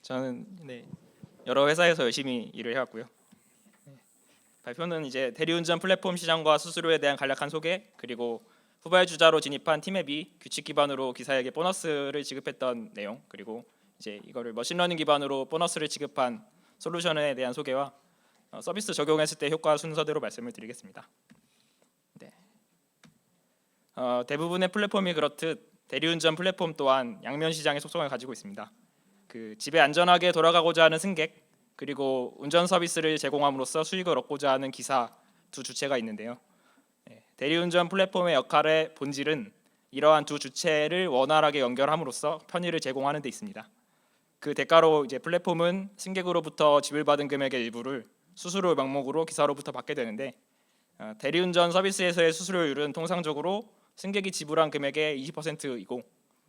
저는 여러 회사에서 열심히 일을 해왔고요. 발표는 이제 대리운전 플랫폼 시장과 수수료에 대한 간략한 소개, 그리고 후발주자로 진입한 티맵이 규칙 기반으로 기사에게 보너스를 지급했던 내용, 그리고 이제 이거를 머신러닝 기반으로 보너스를 지급한 솔루션에 대한 소개와 서비스 적용했을 때 효과 순서대로 말씀을 드리겠습니다. 대부분의 플랫폼이 그렇듯 대리운전 플랫폼 또한 양면 시장의 속성을 가지고 있습니다. 집에 안전하게 돌아가고자 하는 승객, 그리고 운전 서비스를 제공함으로써 수익을 얻고자 하는 기사 두 주체가 있는데요. 대리운전 플랫폼의 역할의 본질은 이러한 두 주체를 원활하게 연결함으로써 편의를 제공하는 데 있습니다. 그 대가로 이제 플랫폼은 승객으로부터 지불받은 금액의 일부를 수수료 명목으로 기사로부터 받게 되는데, 대리운전 서비스에서의 수수료율은 통상적으로 승객이 지불한 금액의 20%이고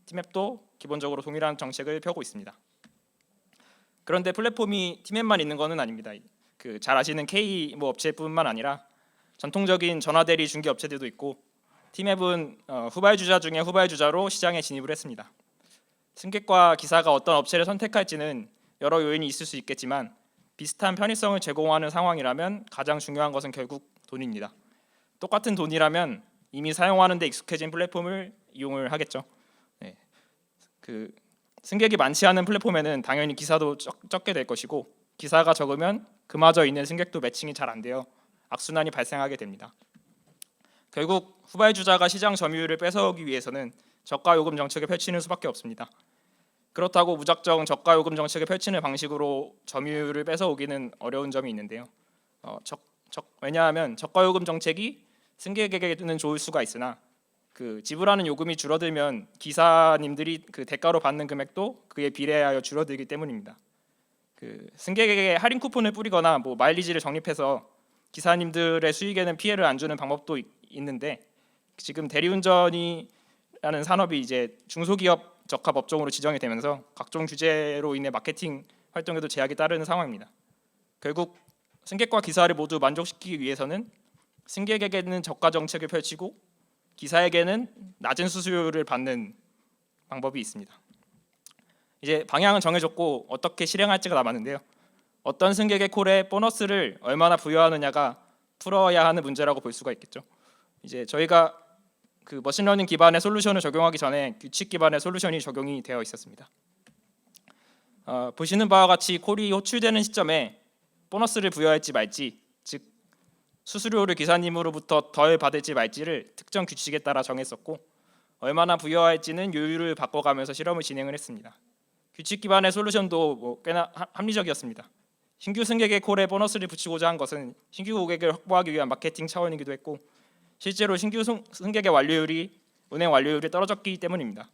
티맵도 기본적으로 동일한 정책을 펴고 있습니다. 그런데 플랫폼이 티맵만 있는 것은 아닙니다. 잘 아시는 K 업체뿐만 아니라 전통적인 전화대리 중개 업체들도 있고, 티맵은 후발주자 중에 후발주자로 시장에 진입을 했습니다. 승객과 기사가 어떤 업체를 선택할지는 여러 요인이 있을 수 있겠지만 비슷한 편의성을 제공하는 상황이라면 가장 중요한 것은 결국 돈입니다. 똑같은 돈이라면 이미 사용하는 데 익숙해진 플랫폼을 이용을 하겠죠. 승객이 많지 않은 플랫폼에는 당연히 기사도 적게 될 것이고, 기사가 적으면 그마저 있는 승객도 매칭이 잘 안 되어 악순환이 발생하게 됩니다. 결국 후발주자가 시장 점유율을 뺏어오기 위해서는 저가 요금 정책을 펼치는 수밖에 없습니다. 그렇다고 무작정 저가 요금 정책을 펼치는 방식으로 점유율을 뺏어오기는 어려운 점이 있는데요. 왜냐하면 저가 요금 정책이 승객에게는 좋을 수가 있으나 지불하는 요금이 줄어들면 기사님들이 대가로 받는 금액도 그에 비례하여 줄어들기 때문입니다. 승객에게 할인 쿠폰을 뿌리거나 마일리지를 적립해서 기사님들의 수익에는 피해를 안 주는 방법도 있는데, 지금 대리운전이라는 산업이 이제 중소기업 적합 업종으로 지정이 되면서 각종 규제로 인해 마케팅 활동에도 제약이 따르는 상황입니다. 결국 승객과 기사를 모두 만족시키기 위해서는 승객에게는 저가 정책을 펼치고 기사에게는 낮은 수수료를 받는 방법이 있습니다. 이제 방향은 정해졌고 어떻게 실행할지가 남았는데요. 어떤 승객의 콜에 보너스를 얼마나 부여하느냐가 풀어야 하는 문제라고 볼 수가 있겠죠. 이제 저희가 머신러닝 기반의 솔루션을 적용하기 전에 규칙 기반의 솔루션이 적용이 되어 있었습니다. 보시는 바와 같이 콜이 호출되는 시점에 보너스를 부여할지 말지, 즉 수수료를 기사님으로부터 덜 받을지 말지를 특정 규칙에 따라 정했었고, 얼마나 부여할지는 요율을 바꿔가면서 실험을 진행을 했습니다. 규칙 기반의 솔루션도 꽤나 합리적이었습니다. 신규 승객의 콜에 보너스를 붙이고자 한 것은 신규 고객을 확보하기 위한 마케팅 차원이기도 했고, 실제로 신규 승객의 운행 완료율이 떨어졌기 때문입니다.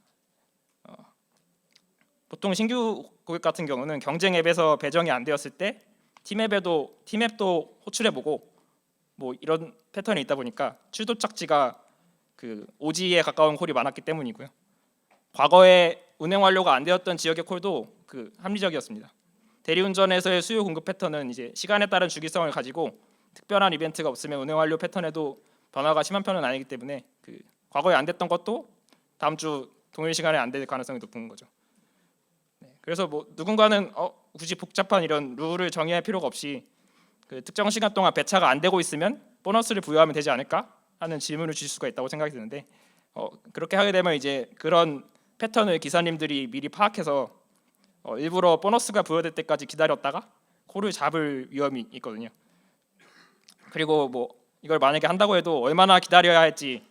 보통 신규 고객 같은 경우는 경쟁 앱에서 배정이 안 되었을 때 티맵도 호출해보고 이런 패턴이 있다 보니까 출도착지가 오지에 가까운 콜이 많았기 때문이고요. 과거에 운행 완료가 안 되었던 지역의 콜도 합리적이었습니다. 대리운전에서의 수요 공급 패턴은 이제 시간에 따른 주기성을 가지고 특별한 이벤트가 없으면 운행 완료 패턴에도 변화가 심한 편은 아니기 때문에 과거에 안 됐던 것도 다음 주 동일 시간에 안 될 가능성이 높은 거죠. 그래서 누군가는 굳이 복잡한 이런 룰을 정의할 필요가 없이 특정 시간 동안 배차가 안 되고 있으면 보너스를 부여하면 되지 않을까 하는 질문을 주실 수가 있다고 생각이 드는데, 그렇게 하게 되면 이제 그런 패턴을 기사님들이 미리 파악해서 일부러 보너스가 부여될 때까지 기다렸다가 콜을 잡을 위험이 있거든요. 그리고 이걸 만약에 한다고 해도 얼마나 기다려야 할지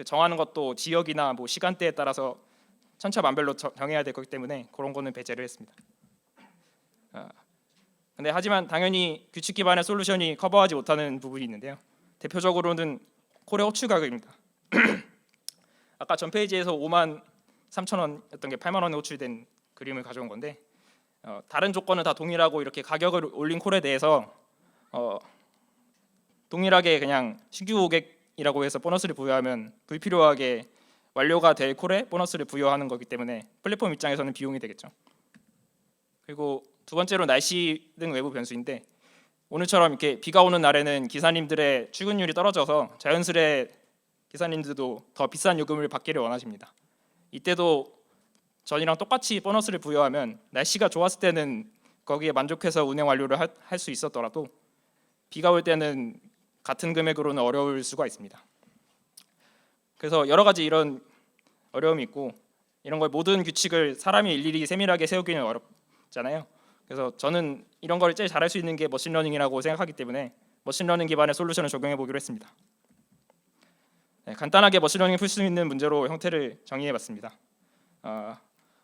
정하는 것도 지역이나 시간대에 따라서 천차만별로 정해야 될 거기 때문에 그런 거는 배제를 했습니다. 근데 하지만 당연히 규칙 기반의 솔루션이 커버하지 못하는 부분이 있는데요. 대표적으로는 콜의 호출 가격입니다. 아까 전 페이지에서 53,000원이었던 게 8만 원에 호출된 그림을 가져온 건데, 다른 조건은 다 동일하고 이렇게 가격을 올린 콜에 대해서 동일하게 그냥 신규 고객이라고 해서 보너스를 부여하면 불필요하게 완료가 될 콜에 보너스를 부여하는 거기 때문에 플랫폼 입장에서는 비용이 되겠죠. 그리고 두 번째로 날씨 등 외부 변수인데, 오늘처럼 이렇게 비가 오는 날에는 기사님들의 출근율이 떨어져서 자연스레 기사님들도 더 비싼 요금을 받기를 원하십니다. 이때도 전이랑 똑같이 보너스를 부여하면 날씨가 좋았을 때는 거기에 만족해서 운행 완료를 할 수 있었더라도 비가 올 때는 같은 금액으로는 어려울 수가 있습니다. 그래서 여러 가지 이런 어려움이 있고 이런 걸 모든 규칙을 사람이 일일이 세밀하게 세우기는 어렵잖아요. 그래서 저는 이런 걸 제일 잘할 수 있는 게 머신러닝이라고 생각하기 때문에 머신러닝 기반의 솔루션을 적용해 보기로 했습니다. 네, 간단하게 머신러닝을 풀 수 있는 문제로 형태를 정의해봤습니다.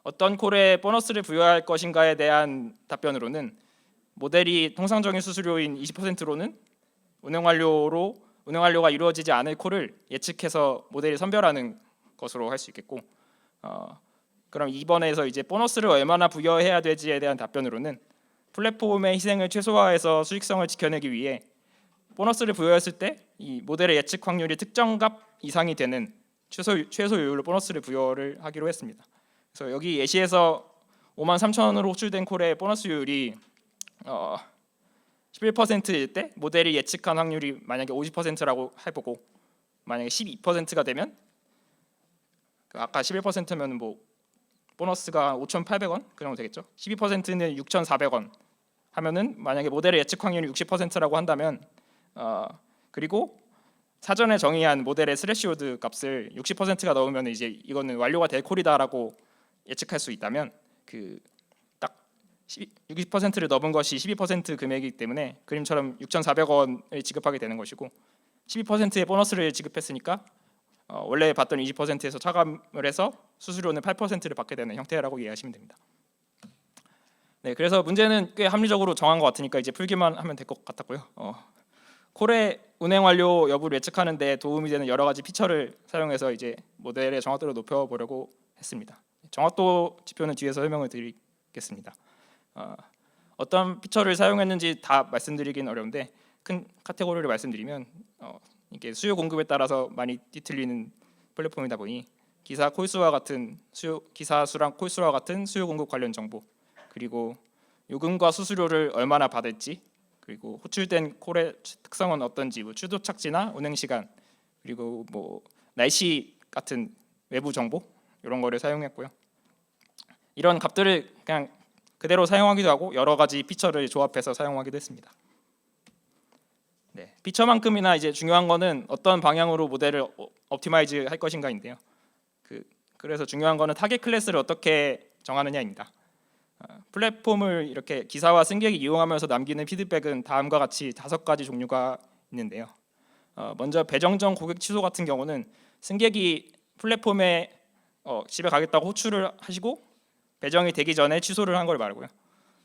어떤 콜에 보너스를 부여할 것인가에 대한 답변으로는 모델이 통상적인 수수료인 20%로는 운행 완료가 이루어지지 않을 콜을 예측해서 모델이 선별하는 것으로 할 수 있겠고, 그럼 이번에서 이제 보너스를 얼마나 부여해야 되지에 대한 답변으로는 플랫폼의 희생을 최소화해서 수익성을 지켜내기 위해 보너스를 부여했을 때 이 모델의 예측 확률이 특정 값 이상이 되는 최소 요율로 보너스를 부여를 하기로 했습니다. 그래서 여기 예시에서 53,000원으로 호출된 콜의 보너스 요율이 11%일 때 모델이 예측한 확률이 만약에 50%라고 해보고 만약에 12%가 되면 아까 11%면 뭐 보너스가 5,800원 그 정도 되겠죠. 12%는 6,400원 하면은 만약에 모델의 예측 확률이 60%라고 한다면 그리고 사전에 정의한 모델의 스레시홀드 값을 60%가 넘으면 이제 이거는 완료가 될 콜이다라고 예측할 수 있다면 그 딱 60%를 넘은 것이 12% 금액이기 때문에 그림처럼 6,400원을 지급하게 되는 것이고 12%의 보너스를 지급했으니까 원래 받던 20%에서 차감을 해서 수수료는 8%를 받게 되는 형태라고 이해하시면 됩니다. 네, 그래서 문제는 꽤 합리적으로 정한 것 같으니까 이제 풀기만 하면 될 것 같았고요. 콜의 운행 완료 여부를 예측하는 데 도움이 되는 여러 가지 피처를 사용해서 이제 모델의 정확도를 높여보려고 했습니다. 정확도 지표는 뒤에서 설명을 드리겠습니다. 어떤 피처를 사용했는지 다 말씀드리긴 어려운데 큰 카테고리를 말씀드리면 이게 수요 공급에 따라서 많이 뒤틀리는 플랫폼이다 보니 기사 수랑 콜 수와 같은 수요 공급 관련 정보, 그리고 요금과 수수료를 얼마나 받을지, 그리고 호출된 콜의 특성은 어떤지, 뭐 추도 착지나 운행 시간, 그리고 뭐 날씨 같은 외부 정보 이런 거를 사용했고요. 이런 값들을 그냥 그대로 사용하기도 하고 여러 가지 피처를 조합해서 사용하기도 했습니다. 네, 피처만큼이나 이제 중요한 거는 어떤 방향으로 모델을 옵티마이즈 할 것인가인데요. 그래서 중요한 거는 타겟 클래스를 어떻게 정하느냐입니다. 플랫폼을 이렇게 기사와 승객이 이용하면서 남기는 피드백은 다음과 같이 5가지 종류가 있는데요. 먼저 배정 전 고객 취소 같은 경우는 승객이 플랫폼에 집에 가겠다고 호출을 하시고 배정이 되기 전에 취소를 한 걸 말하고요.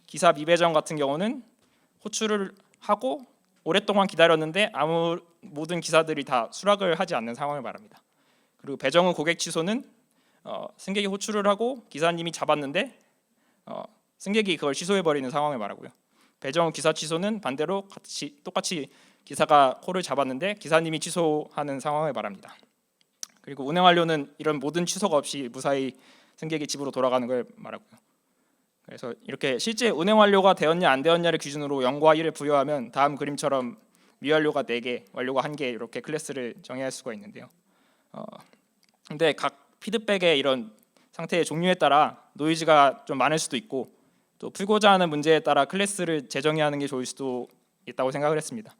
기사 미배정 같은 경우는 호출을 하고 오랫동안 기다렸는데 모든 기사들이 다 수락을 하지 않는 상황을 말합니다. 그리고 배정 후 고객 취소는 승객이 호출을 하고 기사님이 잡았는데 승객이 그걸 취소해버리는 상황을 말하고요. 배정 후 기사 취소는 반대로 똑같이 기사가 콜을 잡았는데 기사님이 취소하는 상황을 말합니다. 그리고 운행 완료는 이런 모든 취소가 없이 무사히 승객이 집으로 돌아가는 걸 말하고요. 그래서 이렇게 실제 운행 완료가 되었냐 안 되었냐를 기준으로 0과 1을 부여하면 다음 그림처럼 미완료가 4개, 완료가 1개 이렇게 클래스를 정의할 수가 있는데요. 근데 각 피드백의 이런 상태의 종류에 따라 노이즈가 좀 많을 수도 있고 또 풀고자 하는 문제에 따라 클래스를 재정의하는 게 좋을 수도 있다고 생각을 했습니다.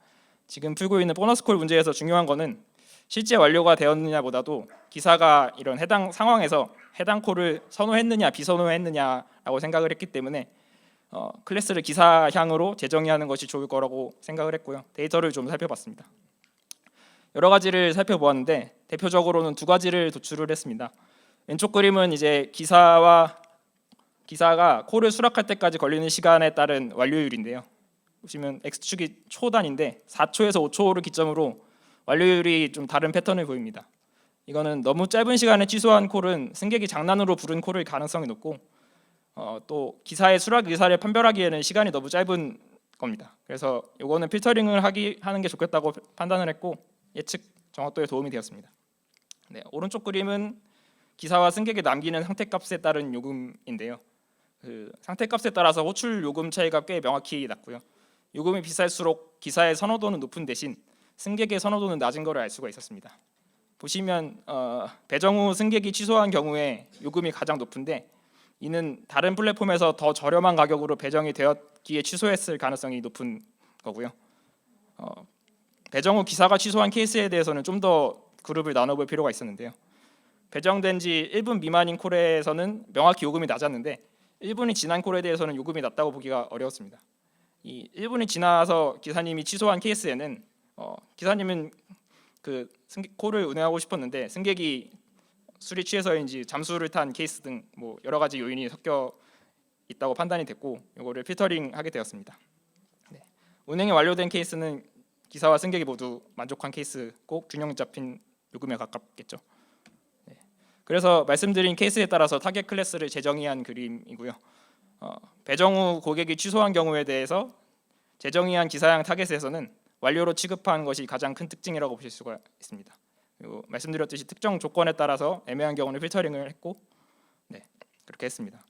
지금 풀고 있는 보너스 콜 문제에서 중요한 거는 실제 완료가 되었느냐보다도 기사가 이런 해당 상황에서 해당 콜을 선호했느냐 비선호했느냐라고 생각을 했기 때문에 클래스를 기사향으로 재정의하는 것이 좋을 거라고 생각을 했고요. 데이터를 좀 살펴봤습니다. 여러 가지를 살펴보았는데 대표적으로는 2가지를 도출을 했습니다. 왼쪽 그림은 이제 기사가 콜을 수락할 때까지 걸리는 시간에 따른 완료율인데요. 보시면 x축이 초 단위인데 4초에서 5초를 기점으로 완료율이 좀 다른 패턴을 보입니다. 이거는 너무 짧은 시간에 취소한 콜은 승객이 장난으로 부른 콜일 가능성이 높고 또 기사의 수락 의사를 판별하기에는 시간이 너무 짧은 겁니다. 그래서 이거는 필터링을 하는 게 좋겠다고 판단을 했고 예측 정확도에 도움이 되었습니다. 네, 오른쪽 그림은 기사와 승객이 남기는 상태값에 따른 요금인데요. 상태값에 따라서 호출 요금 차이가 꽤 명확히 났고요. 요금이 비쌀수록 기사의 선호도는 높은 대신 승객의 선호도는 낮은 것을 알 수가 있었습니다. 보시면 배정 후 승객이 취소한 경우에 요금이 가장 높은데 이는 다른 플랫폼에서 더 저렴한 가격으로 배정이 되었기에 취소했을 가능성이 높은 거고요. 배정 후 기사가 취소한 케이스에 대해서는 좀 더 그룹을 나눠볼 필요가 있었는데요. 배정된 지 1분 미만인 콜에서는 명확히 요금이 낮았는데 1분이 지난 콜에 대해서는 요금이 낮다고 보기가 어려웠습니다. 이 1분이 지나서 기사님이 취소한 케이스에는 기사님은 그 콜을 운행하고 싶었는데 승객이 술이 취해서인지 잠수를 탄 케이스 등 뭐 여러 가지 요인이 섞여 있다고 판단이 됐고 이거를 필터링하게 되었습니다. 네. 운행이 완료된 케이스는 기사와 승객이 모두 만족한 케이스고 균형 잡힌 요금에 가깝겠죠. 네. 그래서 말씀드린 케이스에 따라서 타겟 클래스를 재정의한 그림이고요. 배정 후 고객이 취소한 경우에 대해서 재정의한 기사양 타겟에서는 완료로 취급한 것이 가장 큰 특징이라고 보실 수가 있습니다. 그리고 말씀드렸듯이 특정 조건에 따라서 애매한 경우는 필터링을 했고, 네, 그렇게 했습니다.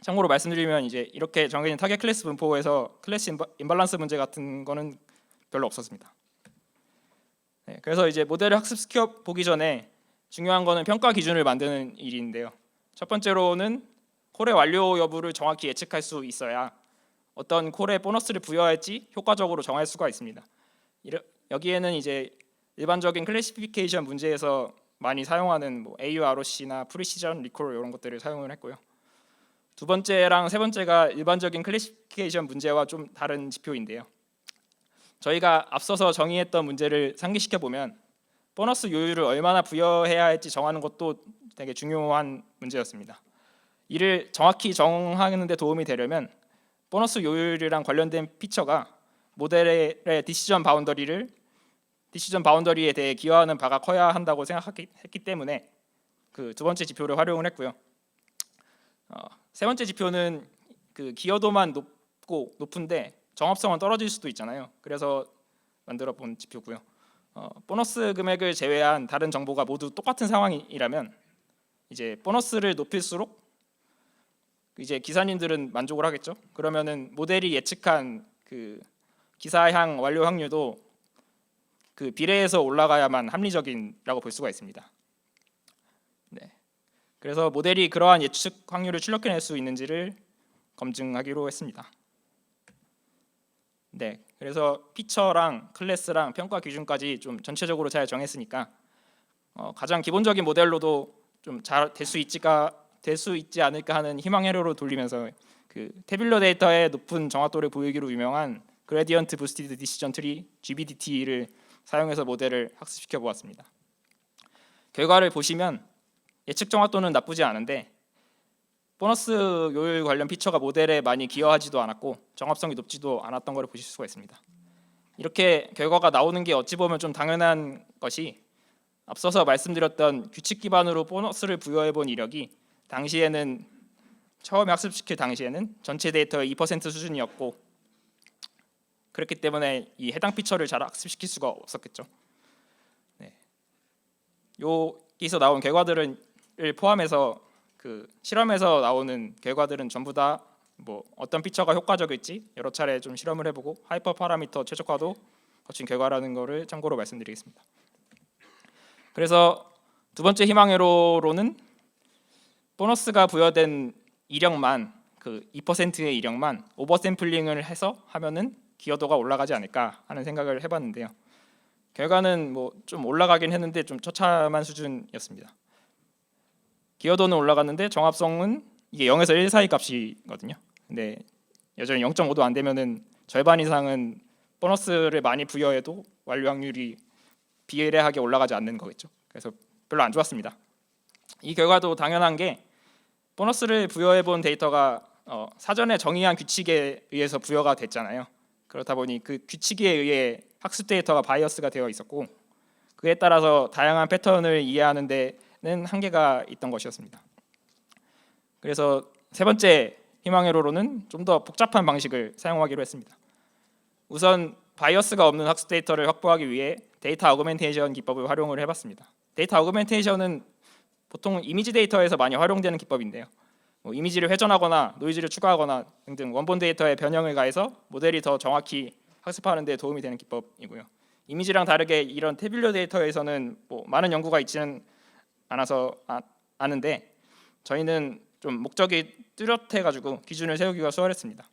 참고로 말씀드리면 이제 이렇게 정해진 타겟 클래스 분포에서 클래스 임발란스 문제 같은 거는 별로 없었습니다. 네, 그래서 이제 모델을 학습시켜 보기 전에 중요한 거는 평가 기준을 만드는 일인데요. 첫 번째로는 콜의 완료 여부를 정확히 예측할 수 있어야 어떤 콜에 보너스를 부여할지 효과적으로 정할 수가 있습니다. 여기에는 이제 일반적인 클래시피케이션 문제에서 많이 사용하는 뭐 AUROC나 프리시전, 리콜 이런 것들을 사용을 했고요. 두 번째랑 세 번째가 일반적인 클래시피케이션 문제와 좀 다른 지표인데요. 저희가 앞서서 정의했던 문제를 상기시켜 보면 보너스 요율을 얼마나 부여해야 할지 정하는 것도 되게 중요한 문제였습니다. 이를 정확히 정하는 데 도움이 되려면 보너스 요율이랑 관련된 피처가 모델의 디시전 바운더리에 대해 기여하는 바가 커야 한다고 생각했기 때문에 그 두 번째 지표를 활용을 했고요. 세 번째 지표는 그 기여도만 높은데 정합성은 떨어질 수도 있잖아요. 그래서 만들어 본 지표고요. 보너스 금액을 제외한 다른 정보가 모두 똑같은 상황이라면 이제 보너스를 높일수록 이제 기사님들은 만족을 하겠죠. 그러면은 모델이 예측한 그 기사향 완료 확률도 그 비례해서 올라가야만 합리적인라고 볼 수가 있습니다. 네. 그래서 모델이 그러한 예측 확률을 출력해낼 수 있는지를 검증하기로 했습니다. 네. 그래서 피처랑 클래스랑 평가 기준까지 좀 전체적으로 잘 정했으니까 가장 기본적인 모델로도 좀 잘 될 수 있지 않을까 하는 희망 회로로 돌리면서 그 태뷸러 데이터의 높은 정확도를 보이기로 유명한 그레디언트 부스티드 디시전 트리 GBDT를 사용해서 모델을 학습시켜 보았습니다. 결과를 보시면 예측 정확도는 나쁘지 않은데 보너스 요율 관련 피처가 모델에 많이 기여하지도 않았고 정합성이 높지도 않았던 것을 보실 수가 있습니다. 이렇게 결과가 나오는 게 어찌 보면 좀 당연한 것이 앞서서 말씀드렸던 규칙 기반으로 보너스를 부여해 본 이력이 당시에는 처음에 학습시킬 당시에는 전체 데이터의 2% 수준이었고 그렇기 때문에 이 해당 피처를 잘 학습시킬 수가 없었겠죠. 네. 여기서 나온 결과들을 포함해서 그 실험에서 나오는 결과들은 전부 다 뭐 어떤 피처가 효과적일지 여러 차례 좀 실험을 해보고 하이퍼 파라미터 최적화도 거친 결과라는 것을 참고로 말씀드리겠습니다. 그래서 두 번째 희망회로로는 보너스가 부여된 이력만 그 2%의 이력만 오버샘플링을 해서 하면은 기여도가 올라가지 않을까 하는 생각을 해봤는데요. 결과는 뭐 좀 올라가긴 했는데 좀 처참한 수준이었습니다. 기여도는 올라갔는데 정합성은 이게 0에서 1 사이 값이거든요. 근데 여전히 0.5도 안 되면은 절반 이상은 보너스를 많이 부여해도 완료 확률이 비례하게 올라가지 않는 거겠죠. 그래서 별로 안 좋았습니다. 이 결과도 당연한 게 보너스를 부여해 본 데이터가 사전에 정의한 규칙에 의해서 부여가 됐잖아요. 그렇다 보니 그 규칙에 의해 학습 데이터가 바이어스가 되어 있었고 그에 따라서 다양한 패턴을 이해하는 데는 한계가 있던 것이었습니다. 그래서 세 번째 희망회로로는 좀 더 복잡한 방식을 사용하기로 했습니다. 우선 바이어스가 없는 학습 데이터를 확보하기 위해 데이터 어그멘테이션 기법을 활용을 해봤습니다. 데이터 어그멘테이션은 보통 이미지 데이터에서 많이 활용되는 기법인데요. 뭐 이미지를 회전하거나 노이즈를 추가하거나 등등 원본 데이터에 변형을 가해서 모델이 더 정확히 학습하는 데 도움이 되는 기법이고요. 이미지랑 다르게 이런 태뷸러 데이터에서는 뭐 많은 연구가 있지는 않아서 아는데 저희는 좀 목적이 뚜렷해가지고 기준을 세우기가 수월했습니다.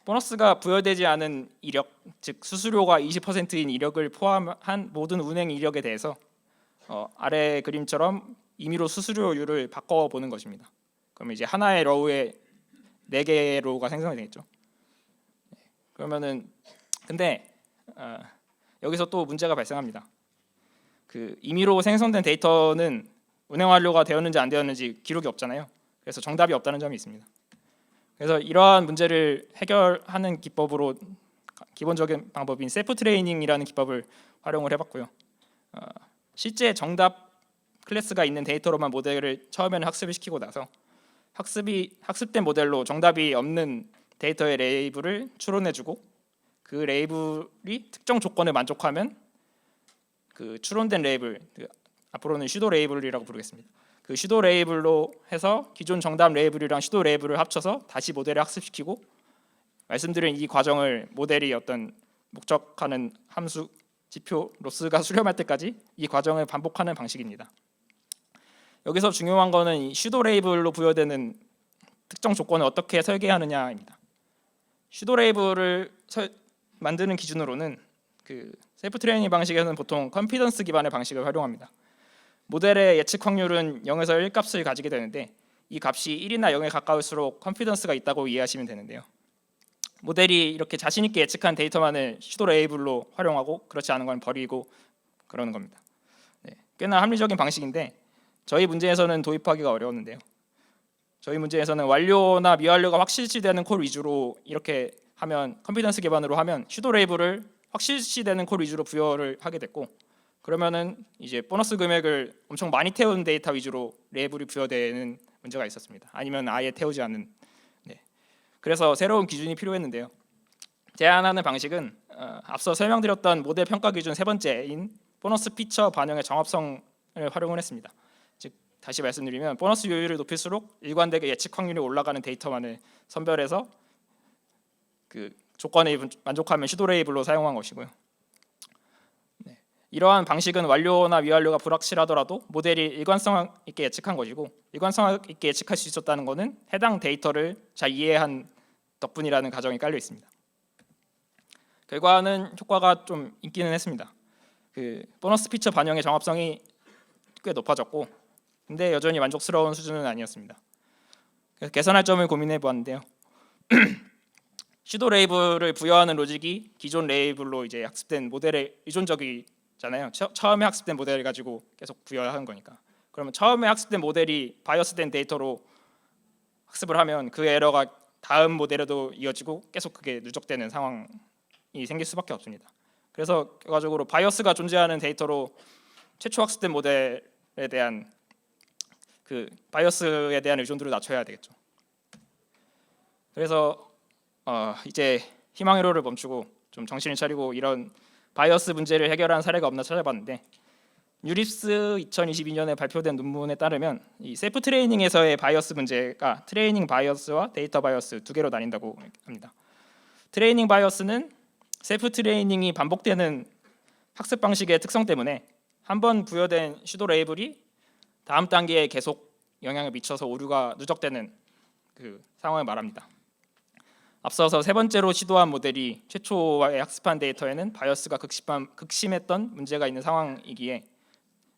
보너스가 부여되지 않은 이력, 즉 수수료가 20%인 이력을 포함한 모든 운행 이력에 대해서 아래 그림처럼 임의로 수수료율을 바꿔보는 것입니다. 그러면 이제 하나의 러우에 4개의 로우가 생성이 되겠죠. 그러면은 근데 여기서 또 문제가 발생합니다. 그 임의로 생성된 데이터는 운행 완료가 되었는지 안 되었는지 기록이 없잖아요. 그래서 정답이 없다는 점이 있습니다. 그래서 이러한 문제를 해결하는 기법으로 기본적인 방법인 셀프 트레이닝이라는 기법을 활용을 해봤고요. 실제 정답 클래스가 있는 데이터로만 모델을 처음에는 학습을 시키고 나서 학습된 모델로 정답이 없는 데이터의 레이블을 추론해주고 그 레이블이 특정 조건에 만족하면 그 추론된 레이블, 앞으로는 슈도 레이블이라고 부르겠습니다. 그 슈도 레이블로 해서 기존 정답 레이블이랑 슈도 레이블을 합쳐서 다시 모델을 학습시키고 말씀드린 이 과정을 모델이 어떤 목적하는 함수, 지표, 로스가 수렴할 때까지 이 과정을 반복하는 방식입니다. 여기서 중요한 거는 이 슈도 레이블로 부여되는 특정 조건을 어떻게 설계하느냐입니다. 슈도 레이블을 만드는 기준으로는 그 셀프 트레이닝 방식에서는 보통 컨피던스 기반의 방식을 활용합니다. 모델의 예측 확률은 0에서 1 값을 가지게 되는데 이 값이 1이나 0에 가까울수록 컨피던스가 있다고 이해하시면 되는데요. 모델이 이렇게 자신 있게 예측한 데이터만을 슈도 레이블로 활용하고 그렇지 않은 건 버리고 그러는 겁니다. 꽤나 합리적인 방식인데 저희 문제에서는 도입하기가 어려웠는데요. 저희 문제에서는 완료나 미완료가 확실시되는 콜 위주로 이렇게 하면 컨피던스 기반으로 하면 슈도 레이블을 확실시되는 콜 위주로 부여를 하게 됐고 그러면은 이제 보너스 금액을 엄청 많이 태운 데이터 위주로 레이블이 부여되는 문제가 있었습니다. 아니면 아예 태우지 않는. 그래서 새로운 기준이 필요했는데요. 제안하는 방식은 앞서 설명드렸던 모델 평가 기준 세 번째인 보너스 피처 반영의 정합성을 활용을 했습니다. 즉 다시 말씀드리면 보너스 요율을 높일수록 일관되게 예측 확률이 올라가는 데이터만을 선별해서 그 조건에 만족하면 슈도 레이블로 사용한 것이고요. 이러한 방식은 완료나 미완료가 불확실하더라도 모델이 일관성 있게 예측한 것이고 일관성 있게 예측할 수 있었다는 것은 해당 데이터를 잘 이해한 덕분이라는 가정이 깔려 있습니다. 결과는 효과가 좀 있기는 했습니다. 그 보너스 피처 반영의 정합성이 꽤 높아졌고 근데 여전히 만족스러운 수준은 아니었습니다. 그래서 개선할 점을 고민해 보았는데요. 슈도 레이블을 부여하는 로직이 기존 레이블로 이제 학습된 모델에 의존적이잖아요. 처음에 학습된 모델을 가지고 계속 부여하는 거니까. 그러면 처음에 학습된 모델이 바이어스된 데이터로 학습을 하면 그 에러가 다음 모델에도 이어지고 계속 그게 누적되는 상황이 생길 수밖에 없습니다. 그래서 결과적으로 바이어스가 존재하는 데이터로 최초 학습된 모델에 대한 그 바이어스에 대한 의존도를 낮춰야 되겠죠. 그래서 이제 희망 회로를 멈추고 좀 정신을 차리고 이런 바이어스 문제를 해결한 사례가 없나 찾아봤는데 유립스 2022년에 발표된 논문에 따르면 이 셀프 트레이닝에서의 바이어스 문제가 트레이닝 바이어스와 데이터 바이어스 두 개로 나뉜다고 합니다. 트레이닝 바이어스는 셀프 트레이닝이 반복되는 학습 방식의 특성 때문에 한번 부여된 슈도 레이블이 다음 단계에 계속 영향을 미쳐서 오류가 누적되는 그 상황을 말합니다. 앞서서 세 번째로 시도한 모델이 최초에 학습한 데이터에는 바이어스가 극심했던 문제가 있는 상황이기에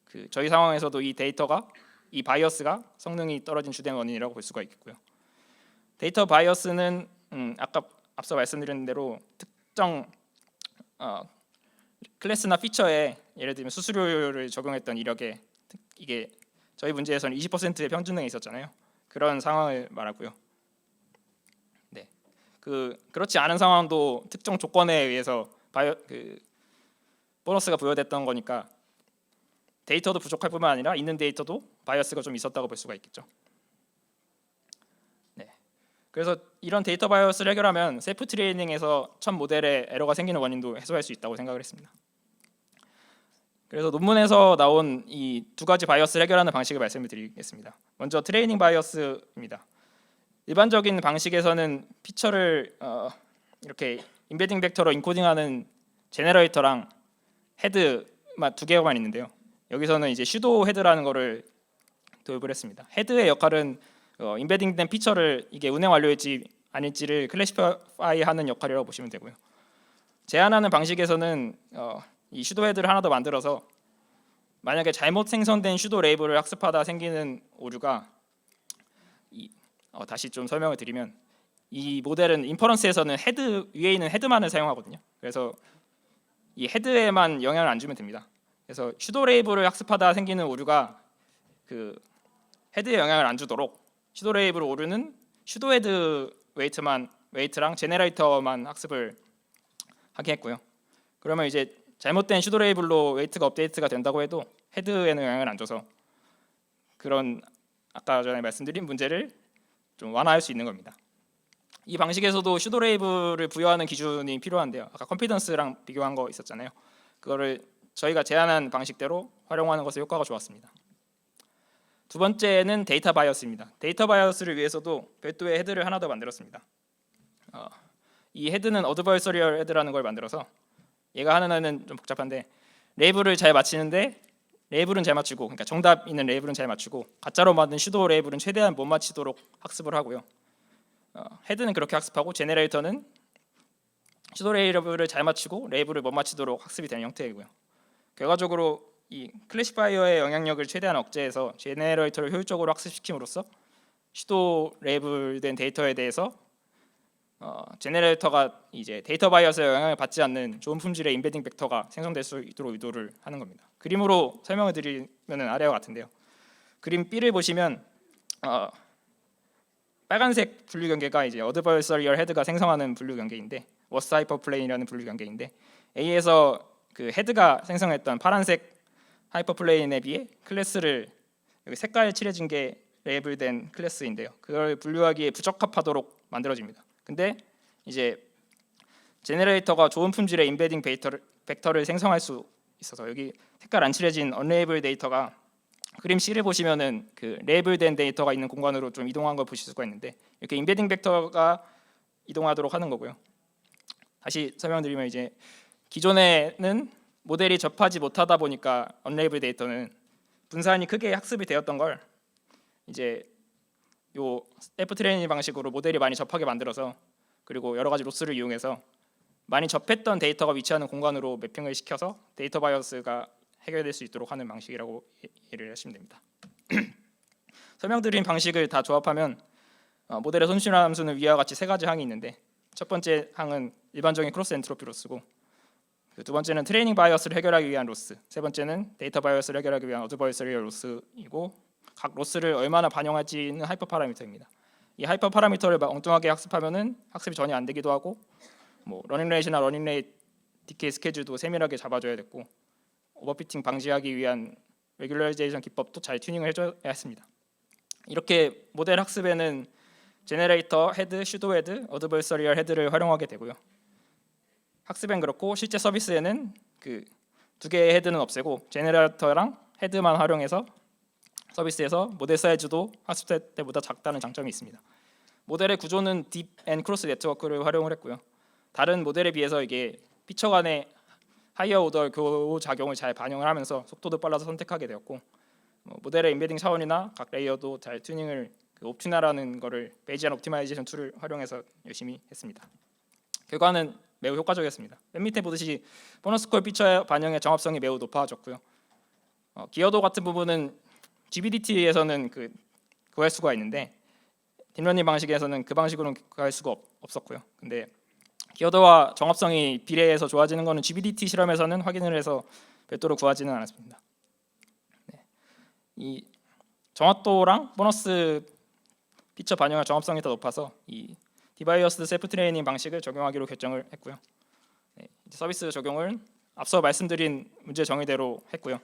그 저희 상황에서도 이 데이터가 이 바이어스가 성능이 떨어진 주된 원인이라고 볼 수가 있겠고요. 데이터 바이어스는 앞서 말씀드린 대로 특정 클래스나 피처에 예를 들면 수수료를 적용했던 이력에 이게 저희 문제에서는 20%의 평준능이 있었잖아요. 그런 상황을 말하고요. 그렇지 않은 상황도 특정 조건에 의해서 보너스가 부여됐던 거니까 데이터도 부족할 뿐만 아니라 있는 데이터도 바이어스가 좀 있었다고 볼 수가 있겠죠. 그래서 이런 데이터 바이어스를 해결하면 셀프 트레이닝에서 첫 모델에 에러가 생기는 원인도 해소할 수 있다고 생각을 했습니다. 그래서 논문에서 나온 이 두 가지 바이어스를 해결하는 방식을 말씀을 드리겠습니다. 먼저 트레이닝 바이어스입니다. 일반적인 방식에서는 피처를 이렇게 임베딩 벡터로 인코딩하는 제너레이터랑 헤드만 두 개가만 있는데요. 여기서는 이제 슈도 헤드라는 거를 도입을 했습니다. 헤드의 역할은 임베딩된 피처를 이게 운행 완료일지 아닐지를 클래시파이하는 역할이라고 보시면 되고요. 제한하는 방식에서는 이 슈도 헤드를 하나 더 만들어서 만약에 잘못 생성된 슈도 레이블을 학습하다 생기는 오류가 다시 좀 설명을 드리면 이 모델은 인퍼런스에서는 헤드 위에 있는 헤드만을 사용하거든요. 그래서 이 헤드에만 영향을 안 주면 됩니다. 그래서 슈도 레이블을 학습하다 생기는 오류가 그 헤드에 영향을 안 주도록 슈도 레이블 오류는 슈도 헤드 웨이트랑 제네레이터만 학습을 하게 했고요. 그러면 이제 잘못된 슈도 레이블로 웨이트가 업데이트가 된다고 해도 헤드에는 영향을 안 줘서 그런 아까 전에 말씀드린 문제를 좀 완화할 수 있는 겁니다. 이 방식에서도 슈도 레이블을 부여하는 기준이 필요한데요. 아까 컨피던스랑 비교한 거 있었잖아요. 그거를 저희가 제안한 방식대로 활용하는 것에 효과가 좋았습니다. 두 번째는 데이터 바이어스입니다. 데이터 바이어스를 위해서도 별도의 헤드를 하나 더 만들었습니다. 이 헤드는 어드버서리얼 헤드라는 걸 만들어서 얘가 하는 애는 좀 복잡한데 레이블을 잘 맞히는데 레이블은 잘 맞추고, 그러니까 정답 있는 레이블은 잘 맞추고 가짜로 만든 슈도 레이블은 최대한 못 맞히도록 학습을 하고요. 헤드는 그렇게 학습하고 제네레이터는 슈도 레이블을 잘 맞추고 레이블을 못 맞히도록 학습이 되는 형태이고요. 결과적으로 이 클래시파이어의 영향력을 최대한 억제해서 제네레이터를 효율적으로 학습시킴으로써 슈도 레이블된 데이터에 대해서 제네레이터가 이제 데이터 바이어스의 영향을 받지 않는 좋은 품질의 임베딩 벡터가 생성될 수 있도록 유도를 하는 겁니다. 그림으로 설명을 드리면 아래와 같은데요. 그림 B를 보시면 빨간색 분류 경계가 이제 어드버서리얼 헤드가 생성하는 분류 경계인데 워스 하이퍼플레인이라는 분류 경계인데 A에서 그 헤드가 생성했던 파란색 하이퍼플레인에 비해 클래스를 여기 색깔 칠해진 게 레이블된 클래스인데요. 그걸 분류하기에 부적합하도록 만들어집니다. 근데 이제 제네레이터가 좋은 품질의 임베딩 벡터를 생성할 수 있어서 여기 색깔 안 칠해진 언레이블 데이터가 그림 C를 보시면은 그 레이블된 데이터가 있는 공간으로 좀 이동한 걸 보실 수가 있는데 이렇게 임베딩 벡터가 이동하도록 하는 거고요. 다시 설명드리면 이제 기존에는 모델이 접하지 못하다 보니까 언레이블 데이터는 분산이 크게 학습이 되었던 걸 이제 요 셀프 트레이닝 방식으로 모델이 많이 접하게 만들어서 그리고 여러 가지 로스를 이용해서 많이 접했던 데이터가 위치하는 공간으로 매핑을 시켜서 데이터 바이어스가 해결될 수 있도록 하는 방식이라고 이해를 하시면 됩니다. 설명드린 방식을 다 조합하면 모델의 손실화 함수는 위와 같이 세 가지 항이 있는데 첫 번째 항은 일반적인 크로스 엔트로피 로스고 두 번째는 트레이닝 바이어스를 해결하기 위한 로스, 세 번째는 데이터 바이어스를 해결하기 위한 어드버서리얼 로스이고 각 로스를 얼마나 반영할지는 하이퍼 파라미터입니다. 이 하이퍼 파라미터를 막 엉뚱하게 학습하면은 학습이 전혀 안 되기도 하고 뭐 러닝 레이트나 러닝 레이트 디케이 스케줄도 세밀하게 잡아줘야 됐고 오버피팅 방지하기 위한 레귤러이제이션 기법도 잘 튜닝을 해줘야 했습니다. 이렇게 모델 학습에는 제네레이터 헤드, 슈도 헤드, 어드버서리얼 헤드를 활용하게 되고요. 학습엔 그렇고 실제 서비스에는 그 두 개의 헤드는 없애고 제네레이터랑 헤드만 활용해서 서비스에서 모델 사이즈도 학습 때보다 작다는 장점이 있습니다. 모델의 구조는 딥 앤 크로스 네트워크를 활용을 했고요. 다른 모델에 비해서 이게 피처 간의 하이어 오더 교호 작용을 잘 반영을 하면서 속도도 빨라서 선택하게 되었고 모델의 임베딩 차원이나 각 레이어도 잘 튜닝을 옵티나라는 거를 베이지안 옵티마이제이션 툴을 활용해서 열심히 했습니다. 결과는 매우 효과적이었습니다. 맨 밑에 보듯이 보너스 콜 피처 반영의 정합성이 매우 높아졌고요. 기여도 같은 부분은 GBDT에서는 구할 수가 있는데 딥러닝 방식에서는 그 방식으로는 구할 수가 없었고요. 근데 기여도와 정합성이 비례해서 좋아지는 것은 GBDT 실험에서는 확인을 해서 별도로 구하지는 않았습니다. 네. 이 정확도랑 보너스 피처 반영의 정합성이 더 높아서 이 디바이어스 셀프 트레이닝 방식을 적용하기로 결정을 했고요. 네. 서비스 적용을 앞서 말씀드린 문제 정의대로 했고요.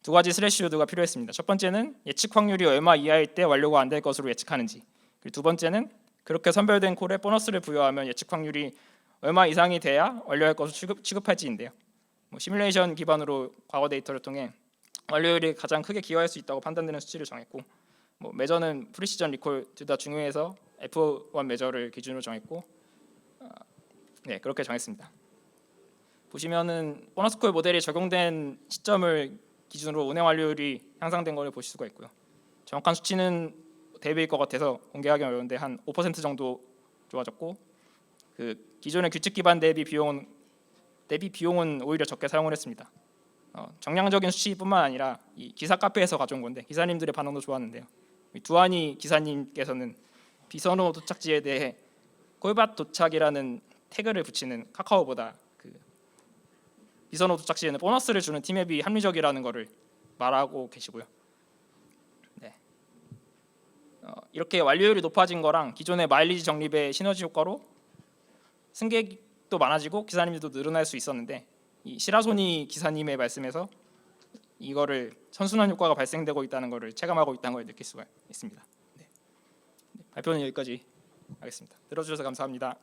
두 가지 스레시호드가 필요했습니다. 첫 번째는 예측 확률이 얼마 이하일 때 완료가 안 될 것으로 예측하는지, 그리고 두 번째는 그렇게 선별된 콜에 보너스를 부여하면 예측 확률이 얼마 이상이 돼야 완료할 것으로 취급할지인데요. 시뮬레이션 기반으로 과거 데이터를 통해 완료율이 가장 크게 기여할 수 있다고 판단되는 수치를 정했고 매저는 프리시전 리콜 둘 다 중요해서 F1 매저를 기준으로 정했고 네, 그렇게 정했습니다. 보시면은 보너스 콜 모델이 적용된 시점을 기준으로 운행 완료율이 향상된 것을 보실 수가 있고요. 정확한 수치는 대비일 것 같아서 공개하기 어려운데 한 5% 정도 좋아졌고, 그 기존의 규칙 기반 대비 비용은 오히려 적게 사용을 했습니다. 정량적인 수치뿐만 아니라 이 기사 카페에서 가져온 건데 기사님들의 반응도 좋았는데요. 두한이 기사님께서는 비선호 도착지에 대해 꼴밭 도착이라는 태그를 붙이는 카카오보다 그 비선호 도착지에는 보너스를 주는 팀앱이 합리적이라는 것을 말하고 계시고요. 네. 이렇게 완료율이 높아진 거랑 기존의 마일리지 적립의 시너지 효과로 승객도 많아지고 기사님들도 늘어날 수 있었는데, 이 시라소니 기사님의 말씀에서 이거를 선순환 효과가 발생되고 있다는 것을 체감하고 있다는 걸 느낄 수가 있습니다. 네. 발표는 여기까지 하겠습니다. 들어주셔서 감사합니다.